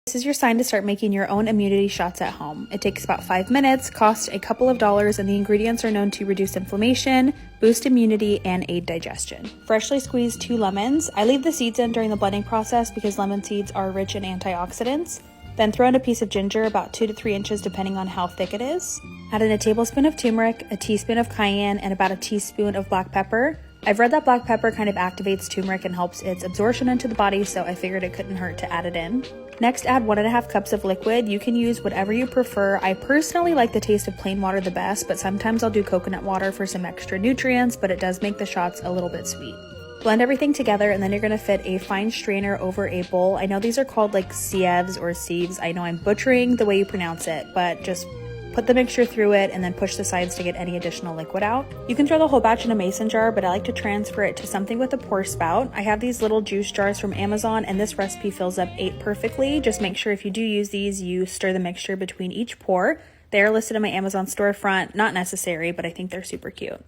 This is your sign to start making your own immunity shots at home. It takes about 5 minutes, costs a couple of dollars, and the ingredients are known to reduce inflammation, boost immunity, and aid digestion. Freshly squeeze 2 lemons. I leave the seeds in during the blending process because lemon seeds are rich in antioxidants. Then throw in a piece of ginger, about 2 to 3 inches depending on how thick it is. Add in a tablespoon of turmeric, a teaspoon of cayenne, and about a teaspoon of black pepper. I've read that black pepper kind of activates turmeric and helps its absorption into the body, so I figured it couldn't hurt to add it in. Next, add 1.5 cups of liquid. You can use whatever you prefer. I personally like the taste of plain water the best, but sometimes I'll do coconut water for some extra nutrients, but it does make the shots a little bit sweet. Blend everything together, and then you're going to fit a fine strainer over a bowl. I know these are called like sieves or sieves. I know I'm butchering the way you pronounce it, but just put the mixture through it and then push the sides to get any additional liquid out. You can throw the whole batch in a mason jar, but I like to transfer it to something with a pour spout. I have these little juice jars from Amazon, and this recipe fills up 8 perfectly. Just make sure if you do use these, you stir the mixture between each pour. They are listed in my Amazon storefront. Not necessary, but I think they're super cute.